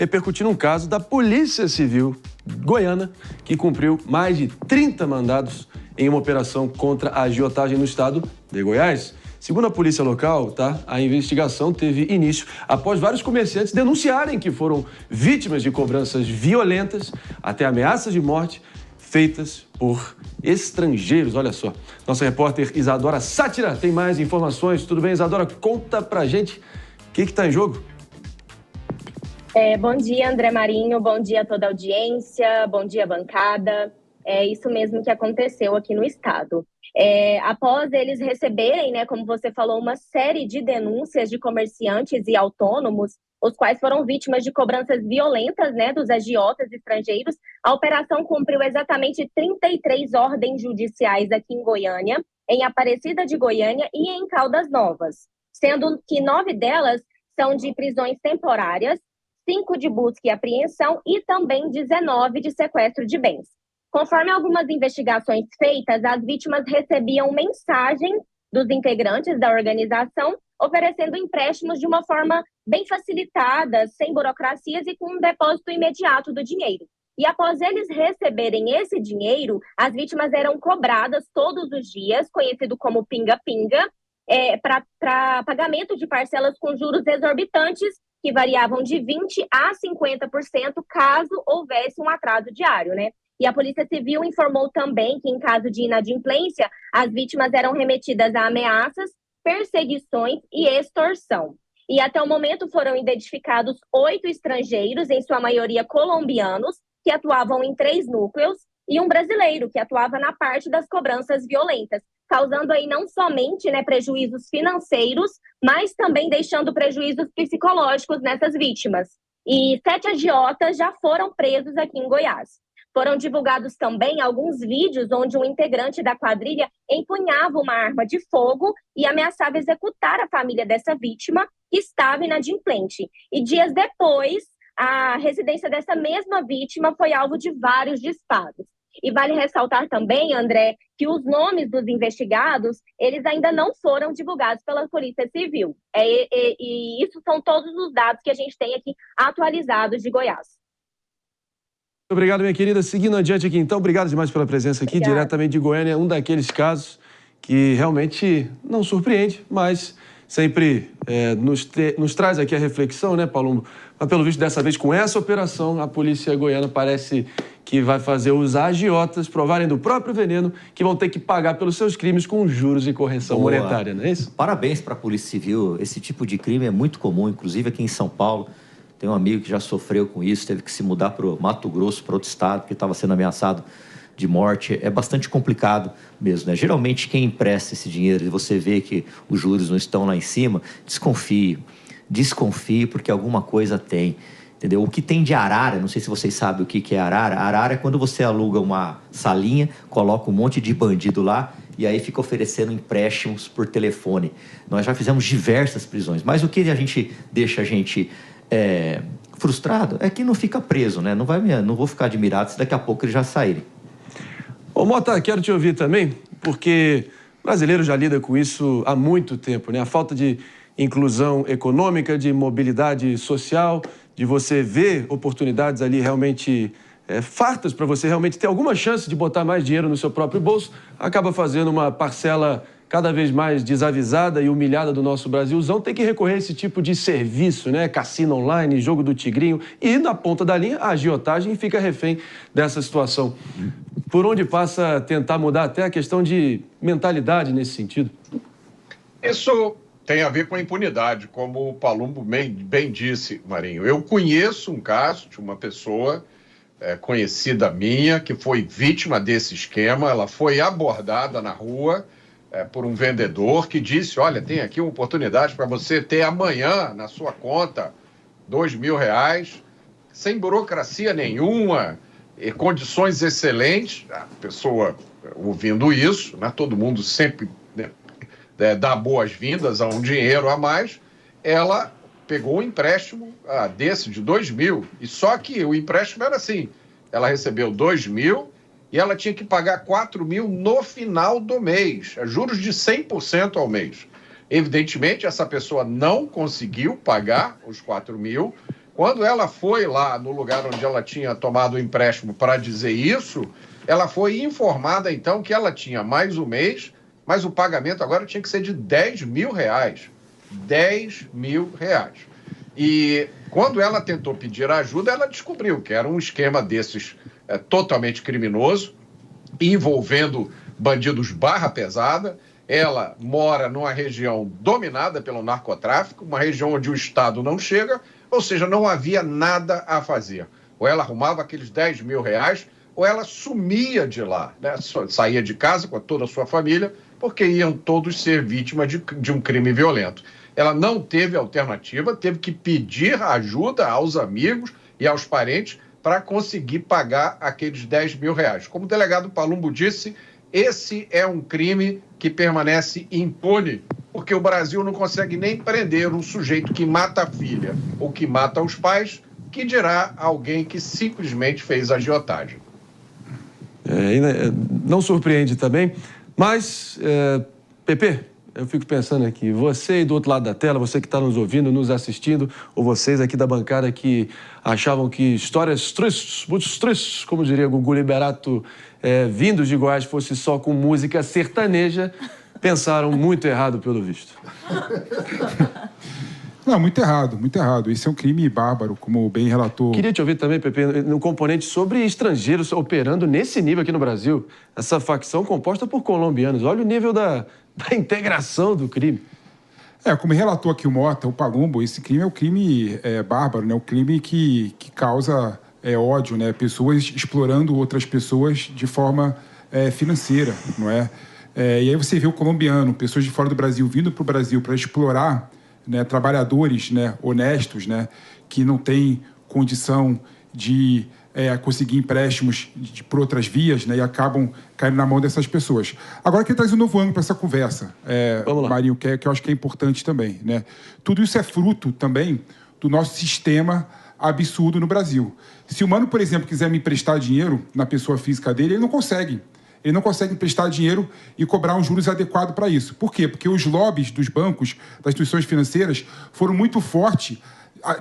repercutindo um caso da Polícia Civil goiana, que cumpriu mais de 30 mandados em uma operação contra a agiotagem no estado de Goiás. Segundo a polícia local, a investigação teve início após vários comerciantes denunciarem que foram vítimas de cobranças violentas, até ameaças de morte, feitas por estrangeiros. Olha só. Nossa repórter Isadora Sátira tem mais informações. Tudo bem, Isadora? Conta pra gente o que está em jogo. Bom dia, André Marinho. Bom dia a toda a audiência. Bom dia, bancada. É isso mesmo que aconteceu aqui no estado. Após eles receberem, como você falou, uma série de denúncias de comerciantes e autônomos, os quais foram vítimas de cobranças violentas, dos agiotas estrangeiros, a operação cumpriu exatamente 33 ordens judiciais aqui em Goiânia, em Aparecida de Goiânia e em Caldas Novas, sendo que 9 delas são de prisões temporárias, 5 de busca e apreensão e também 19 de sequestro de bens. Conforme algumas investigações feitas, as vítimas recebiam mensagens dos integrantes da organização oferecendo empréstimos de uma forma bem facilitada, sem burocracias e com um depósito imediato do dinheiro. E após eles receberem esse dinheiro, as vítimas eram cobradas todos os dias, conhecido como pinga-pinga, para pagamento de parcelas com juros exorbitantes, que variavam de 20% a 50% caso houvesse um atraso diário, E a Polícia Civil informou também que, em caso de inadimplência, as vítimas eram remetidas a ameaças, perseguições e extorsão. E até o momento foram identificados 8 estrangeiros, em sua maioria colombianos, que atuavam em 3 núcleos, e um brasileiro, que atuava na parte das cobranças violentas, causando aí não somente prejuízos financeiros, mas também deixando prejuízos psicológicos nessas vítimas. E 7 agiotas já foram presos aqui em Goiás. Foram divulgados também alguns vídeos onde um integrante da quadrilha empunhava uma arma de fogo e ameaçava executar a família dessa vítima, que estava inadimplente. E dias depois, a residência dessa mesma vítima foi alvo de vários disparos. E vale ressaltar também, André, que os nomes dos investigados, eles ainda não foram divulgados pela Polícia Civil. E isso são todos os dados que a gente tem aqui atualizados de Goiás. Obrigado, minha querida. Seguindo adiante aqui, então, obrigado demais pela presença aqui, diretamente de Goiânia, um daqueles casos que realmente não surpreende, mas sempre nos traz aqui a reflexão, Palumbo? Mas, pelo visto, dessa vez, com essa operação, a polícia goiana parece que vai fazer os agiotas provarem do próprio veneno, que vão ter que pagar pelos seus crimes com juros e correção monetária, não é isso? Parabéns para a Polícia Civil. Esse tipo de crime é muito comum, inclusive aqui em São Paulo. Tem um amigo que já sofreu com isso, teve que se mudar para o Mato Grosso, para outro estado, porque estava sendo ameaçado de morte. É bastante complicado mesmo, Geralmente, quem empresta esse dinheiro e você vê que os juros não estão lá em cima, desconfie, porque alguma coisa tem, entendeu? O que tem de arara, não sei se vocês sabem o que é arara. Arara é quando você aluga uma salinha, coloca um monte de bandido lá e aí fica oferecendo empréstimos por telefone. Nós já fizemos diversas prisões, mas o que deixa a gente frustrado é que não fica preso, Não vou ficar admirado se daqui a pouco eles já saírem. Ô, Mota, quero te ouvir também, porque o brasileiro já lida com isso há muito tempo, A falta de inclusão econômica, de mobilidade social, de você ver oportunidades ali realmente fartas para você realmente ter alguma chance de botar mais dinheiro no seu próprio bolso, acaba fazendo uma parcela cada vez mais desavisada e humilhada do nosso Brasilzão ter que recorrer a esse tipo de serviço, Cassino online, jogo do tigrinho, e na ponta da linha a agiotagem fica refém dessa situação. Por onde passa tentar mudar até a questão de mentalidade nesse sentido? Isso tem a ver com a impunidade, como o Palumbo bem disse, Marinho. Eu conheço um caso de uma pessoa conhecida minha que foi vítima desse esquema. Ela foi abordada na rua por um vendedor que disse: olha, tem aqui uma oportunidade para você ter amanhã na sua conta R$2.000, sem burocracia nenhuma, e condições excelentes. A pessoa ouvindo isso, todo mundo sempre dá boas-vindas a um dinheiro a mais. Ela pegou um empréstimo desse de R$2.000, e só que o empréstimo era assim: ela recebeu R$2.000 e ela tinha que pagar R$4.000 no final do mês, juros de 100% ao mês. Evidentemente, essa pessoa não conseguiu pagar os R$4.000 Quando ela foi lá no lugar onde ela tinha tomado o empréstimo para dizer isso, ela foi informada, então, que ela tinha mais um mês, mas o pagamento agora tinha que ser de R$10 mil. R$10 mil. E quando ela tentou pedir ajuda, ela descobriu que era um esquema desses totalmente criminoso, envolvendo bandidos barra pesada. Ela mora numa região dominada pelo narcotráfico, uma região onde o Estado não chega, ou seja, não havia nada a fazer. Ou ela arrumava aqueles R$10 mil, ou ela sumia de lá, né? Saía de casa com toda a sua família, porque iam todos ser vítimas de um crime violento. Ela não teve alternativa, teve que pedir ajuda aos amigos e aos parentes para conseguir pagar aqueles R$10 mil. Como o delegado Palumbo disse, esse é um crime que permanece impune, porque o Brasil não consegue nem prender um sujeito que mata a filha ou que mata os pais, que dirá alguém que simplesmente fez agiotagem. Não surpreende também, mas, Pepe, eu fico pensando aqui, você aí do outro lado da tela, você que está nos ouvindo, nos assistindo, ou vocês aqui da bancada que achavam que histórias tristes, muito tristes, como diria Gugu Liberato, vindos de Goiás, fosse só com música sertaneja, pensaram muito errado, pelo visto. Não, muito errado, muito errado. Isso é um crime bárbaro, como bem relatou... Queria te ouvir também, Pepe, no componente sobre estrangeiros operando nesse nível aqui no Brasil. Essa facção composta por colombianos. Olha o nível da integração do crime. Como relatou aqui o Mota, o Palumbo, esse crime é um crime bárbaro, né? Um crime que causa ódio, né? Pessoas explorando outras pessoas de forma financeira, não é? E aí você vê o colombiano, pessoas de fora do Brasil vindo para o Brasil para explorar, né, trabalhadores, né, honestos, né, que não têm condição de conseguir empréstimos por outras vias, né, e acabam caindo na mão dessas pessoas. Agora, eu queria trazer um novo ângulo para essa conversa, Marinho, que eu acho que é importante também, né? Tudo isso é fruto também do nosso sistema absurdo no Brasil. Se o Mano, por exemplo, quiser me emprestar dinheiro na pessoa física dele, ele não consegue. Ele não consegue emprestar dinheiro e cobrar um juros adequado para isso. Por quê? Porque os lobbies dos bancos, das instituições financeiras, foram muito fortes,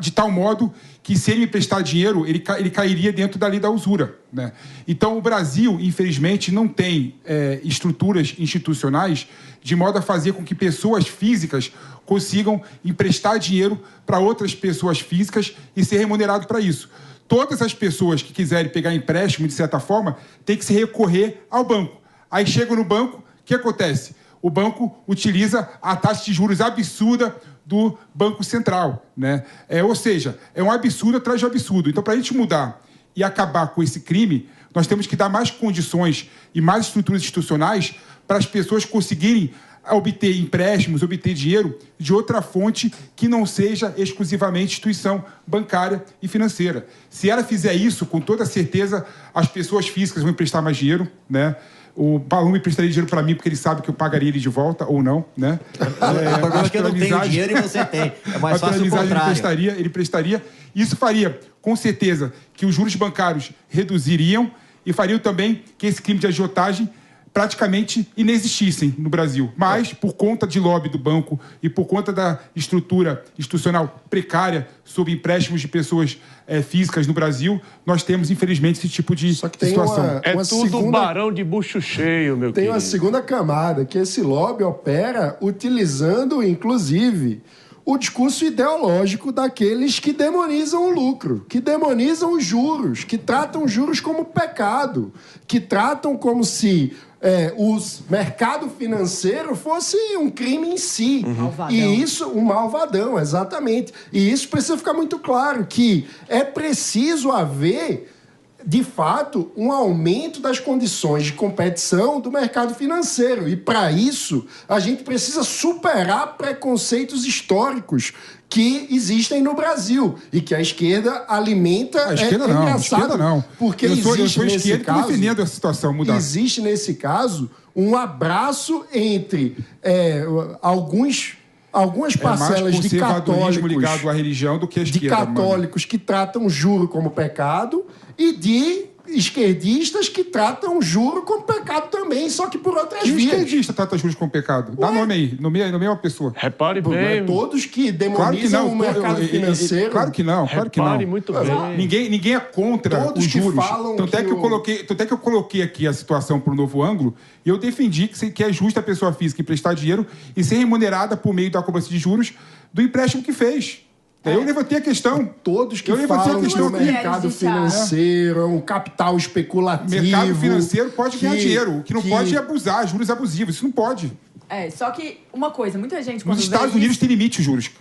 de tal modo que, se ele me emprestar dinheiro, ele cairia dentro da lei da usura, né? Então, o Brasil, infelizmente, não tem estruturas institucionais de modo a fazer com que pessoas físicas consigam emprestar dinheiro para outras pessoas físicas e ser remunerado para isso. Todas as pessoas que quiserem pegar empréstimo, de certa forma, têm que se recorrer ao banco. Aí chegam no banco, o que acontece? O banco utiliza a taxa de juros absurda do Banco Central, né? Ou seja, é um absurdo atrás de absurdo. Então, para a gente mudar e acabar com esse crime, nós temos que dar mais condições e mais estruturas institucionais para as pessoas conseguirem obter empréstimos, obter dinheiro de outra fonte que não seja exclusivamente instituição bancária e financeira. Se ela fizer isso, com toda certeza, as pessoas físicas vão emprestar mais dinheiro, né? O Palumbo emprestaria dinheiro para mim porque ele sabe que eu pagaria ele de volta ou não, né? O problema é que eu não tenho dinheiro e você tem. É mais fácil o contrário. Ele emprestaria. Isso faria, com certeza, que os juros bancários reduziriam e faria também que esse crime de agiotagem praticamente inexistissem no Brasil. Mas, por conta de lobby do banco e por conta da estrutura institucional precária sob empréstimos de pessoas físicas no Brasil, nós temos, infelizmente, esse tipo de situação. É tudo barão de bucho cheio, meu querido. Tem uma segunda camada, que esse lobby opera utilizando, inclusive, o discurso ideológico daqueles que demonizam o lucro, que demonizam os juros, que tratam os juros como pecado, que tratam como se o mercado financeiro fosse um crime em si. Malvadão. E isso, um malvadão, exatamente. E isso precisa ficar muito claro, que é preciso haver, de fato, um aumento das condições de competição do mercado financeiro. E, para isso, a gente precisa superar preconceitos históricos que existem no Brasil e que a esquerda alimenta. A esquerda não, engraçado, a esquerda não. Porque eu sou existe nesse esquerda caso, defendendo a situação mudar. Existe, nesse caso, um abraço entre algumas parcelas de católicos ligado à religião do que a esquerda, de católicos que tratam juro como pecado e de esquerdistas que tratam juro como pecado também, só que por outras Que vias. esquerdista trata juros como pecado? Dá nome aí, nomeia uma pessoa. Repare Não é bem. todos que Claro que demonizam não. o mercado financeiro. Claro que não, claro que não. Repare muito bem. Ninguém é contra Todos os que juros. falam Tanto é que que eu coloquei aqui a situação para um novo ângulo e eu defendi que é justo a pessoa física emprestar dinheiro e ser remunerada por meio da cobrança de juros do empréstimo que fez. Eu levantei a questão. Todos que Eu levantei falam a questão do aqui. mercado financeiro, um capital especulativo. Mercado financeiro pode ganhar dinheiro. O que não que- pode é abusar, juros abusivos. Isso não pode. Só que uma coisa, muita gente quando Nos Estados Unidos tem limite os juros.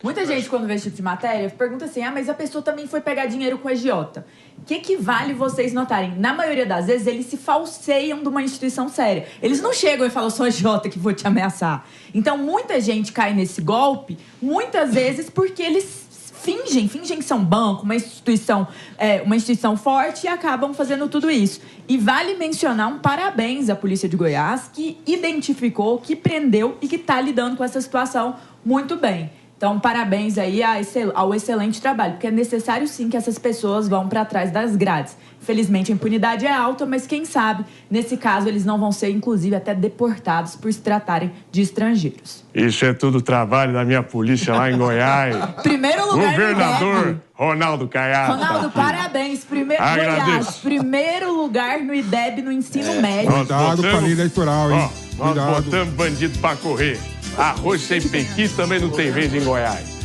Muita gente, quando vê esse tipo de matéria, pergunta assim, mas a pessoa também foi pegar dinheiro com agiota. O que vale vocês notarem? Na maioria das vezes, eles se falseiam de uma instituição séria. Eles não chegam e falam, sou agiota que vou te ameaçar. Então, muita gente cai nesse golpe, muitas vezes porque eles fingem que são banco, uma instituição forte e acabam fazendo tudo isso. E vale mencionar um parabéns à Polícia de Goiás, que identificou, que prendeu e que está lidando com essa situação muito bem. Então, parabéns aí ao excelente trabalho, porque é necessário sim que essas pessoas vão para trás das grades. Infelizmente, a impunidade é alta, mas quem sabe, nesse caso, eles não vão ser, inclusive, até deportados por se tratarem de estrangeiros. Isso é tudo trabalho da minha polícia lá em Goiás. Primeiro lugar Governador no IDEB. Ronaldo Caiado. Ronaldo, parabéns. Agradeço. Goiás, primeiro lugar no IDEB no ensino médio. Cuidado com a lei eleitoral, hein? Nós Cuidado. botamos bandido pra correr. Arroz sem pequi também não tem vez em Goiás.